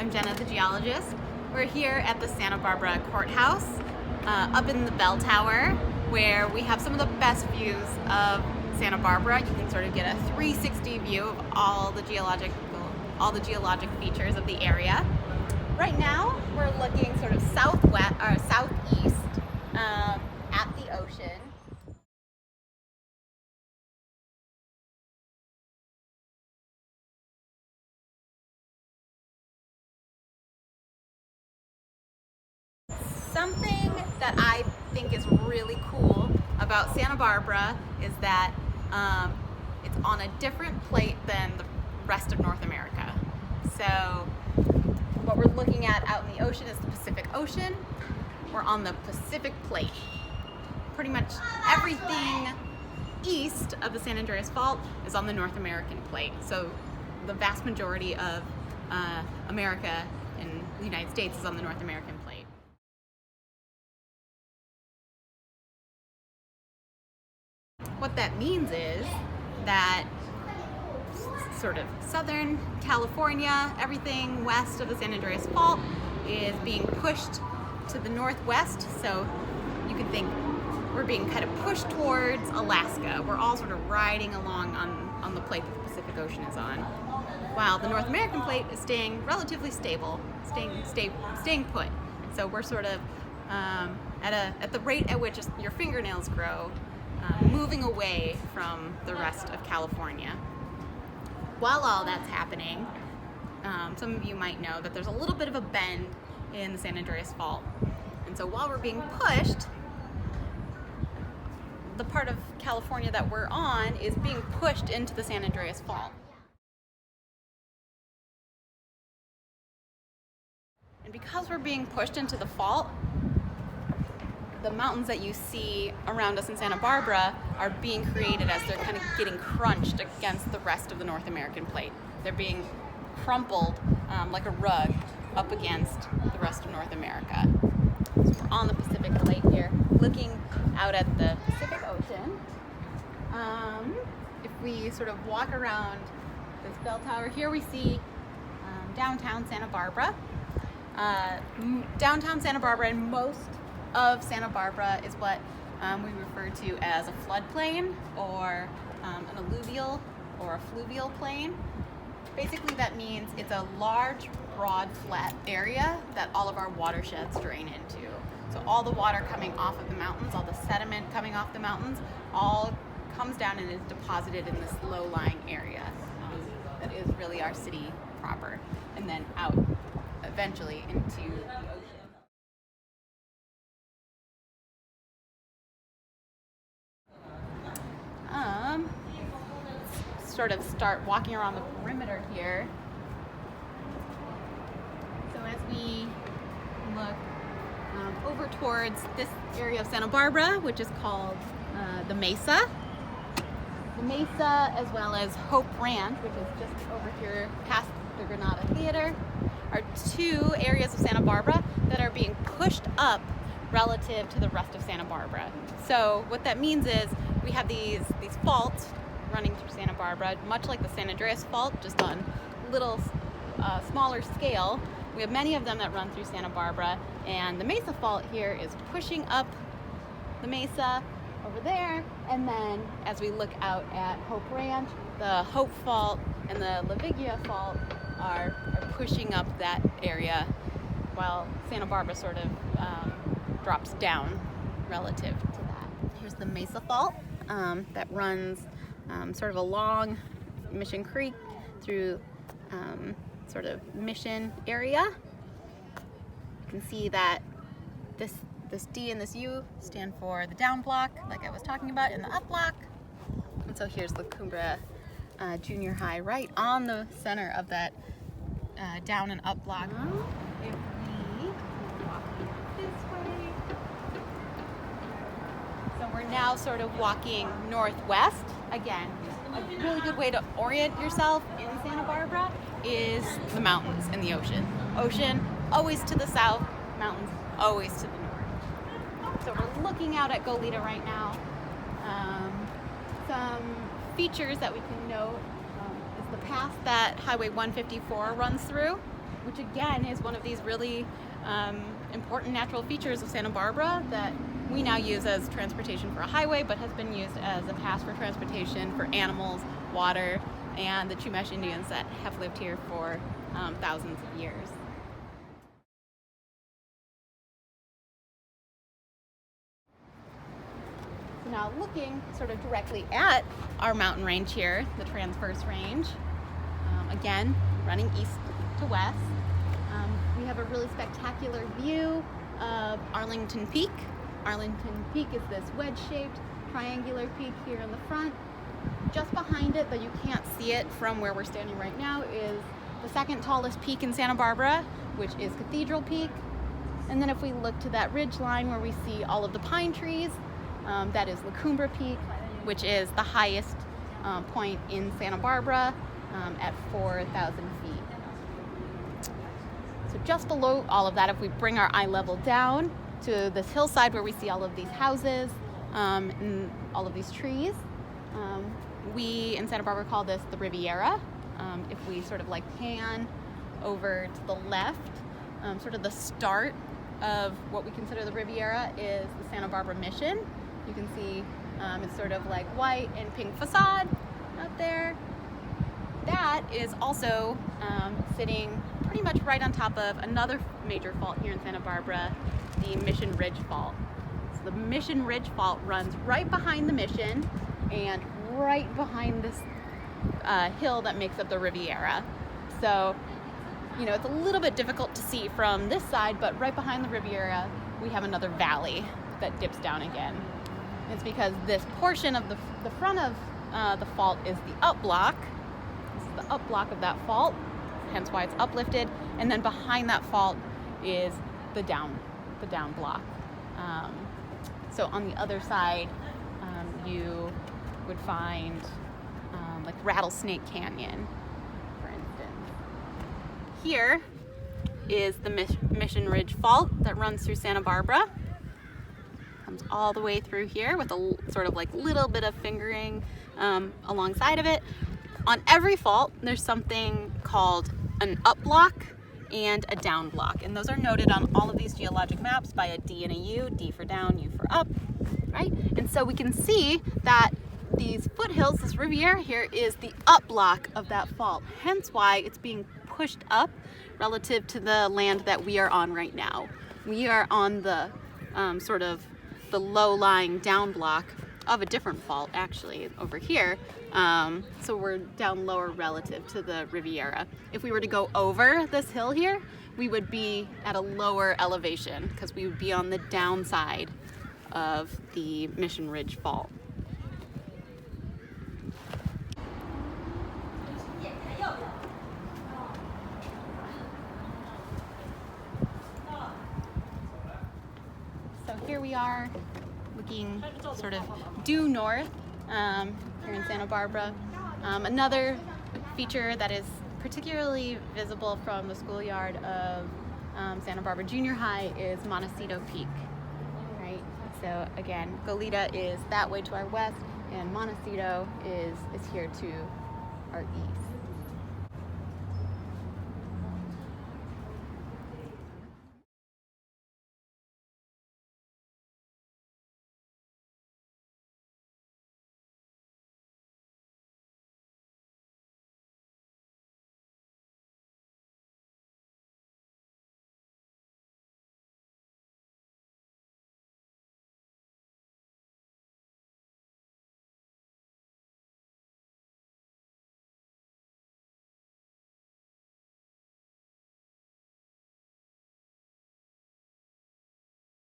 I'm Jenna, the geologist. We're here at the Santa Barbara Courthouse, up in the bell tower, where we have some of the best views of Santa Barbara. You can sort of get a 360 view of all the geologic features of the area. Right now, we're looking sort of southwest or southeast at the ocean. Something that I think is really cool about Santa Barbara is that it's on a different plate than the rest of North America. So what we're looking at out in the ocean is the Pacific Ocean. We're on the Pacific plate. Pretty much everything east of the San Andreas Fault is on the North American plate. So the vast majority of America and the United States is on the North American plate. What that means is that sort of Southern California, everything west of the San Andreas Fault is being pushed to the northwest. So you can think we're being kind of pushed towards Alaska. We're all sort of riding along on the plate that the Pacific Ocean is on, while the North American plate is staying relatively stable, staying put. So we're sort of at the rate at which your fingernails grow, moving away from the rest of California. While all that's happening, some of you might know that there's a little bit of a bend in the San Andreas Fault. And so while we're being pushed, the part of California that we're on is being pushed into the San Andreas Fault. And because we're being pushed into the fault, the mountains that you see around us in Santa Barbara are being created as they're kind of getting crunched against the rest of the North American plate. They're being crumpled like a rug up against the rest of North America. So we're on the Pacific plate here, looking out at the Pacific Ocean. If we sort of walk around this bell tower, here we see downtown Santa Barbara. Downtown Santa Barbara and most of Santa Barbara is what we refer to as a floodplain or an alluvial or a fluvial plain. Basically that means it's a large, broad, flat area that all of our watersheds drain into. So all the water coming off of the mountains, all the sediment coming off the mountains, all comes down and is deposited in this low-lying area that is really our city proper, and then out eventually into the ocean. Sort of start walking around the perimeter here. So as we look over towards this area of Santa Barbara, which is called the Mesa, as well as Hope Ranch, which is just over here past the Granada Theater, are two areas of Santa Barbara that are being pushed up relative to the rest of Santa Barbara. So what that means is we have these faults running through Santa Barbara, much like the San Andreas Fault, just on little smaller scale. We have many of them that run through Santa Barbara, and the Mesa Fault here is pushing up the mesa over there, and then as we look out at Hope Ranch, the Hope Fault and the La Vigia Fault are pushing up that area, while Santa Barbara sort of drops down relative to that. Here's the Mesa Fault that runs sort of along Mission Creek through sort of Mission area. You can see that this D and this U stand for the down block, like I was talking about, and the up block. And so here's La Cumbre Junior High right on the center of that down and up block. If we walk this way, so we're now sort of walking northwest. Again, a really good way to orient yourself in Santa Barbara is the mountains and the ocean. Ocean always to the south, mountains always to the north. So we're looking out at Goleta right now. Some features that we can note is the path that Highway 154 runs through. which again is one of these really important natural features of Santa Barbara that we now use as transportation for a highway, but has been used as a pass for transportation for animals, water, and the Chumash Indians that have lived here for thousands of years. So now looking sort of directly at our mountain range here, the transverse range, again, running east to west, we have a really spectacular view of Arlington Peak. Arlington Peak is this wedge-shaped triangular peak here in the front. Just behind it, but you can't see it from where we're standing right now, is the second tallest peak in Santa Barbara, which is Cathedral Peak. And then if we look to that ridge line where we see all of the pine trees, that is La Cumbre Peak, which is the highest point in Santa Barbara at 4,000 feet. So just below all of that, if we bring our eye level down to this hillside where we see all of these houses and all of these trees, we in Santa Barbara call this the Riviera. If we sort of like pan over to the left, sort of the start of what we consider the Riviera is the Santa Barbara Mission. You can see it's sort of like white and pink facade up there. That is also sitting pretty much right on top of another major fault here in Santa Barbara, the Mission Ridge Fault. So the Mission Ridge Fault runs right behind the Mission and right behind this hill that makes up the Riviera. So, you know, it's a little bit difficult to see from this side, but right behind the Riviera, we have another valley that dips down again. It's because this portion of the front of the fault is the up block. This is the up block of that fault, hence why it's uplifted. And then behind that fault is the down block. So on the other side, you would find like Rattlesnake Canyon, for instance. Here is the Mission Ridge Fault that runs through Santa Barbara. Comes all the way through here with a sort of like little bit of fingering alongside of it. On every fault, there's something called an up block and a down block, and those are noted on all of these geologic maps by a D and a U, D for down, U for up, right? And so we can see that these foothills, this Riviera here, is the up block of that fault, hence why it's being pushed up relative to the land that we are on right now. We are on the sort of the low-lying down block of a different fault, actually, over here. So we're down lower relative to the Riviera. If we were to go over this hill here, we would be at a lower elevation because we would be on the downside of the Mission Ridge Fault. So here we are looking sort of due north here in Santa Barbara. Another feature that is particularly visible from the schoolyard of Santa Barbara Junior High is Montecito Peak, right? So again, Goleta is that way to our west, and Montecito is here to our east.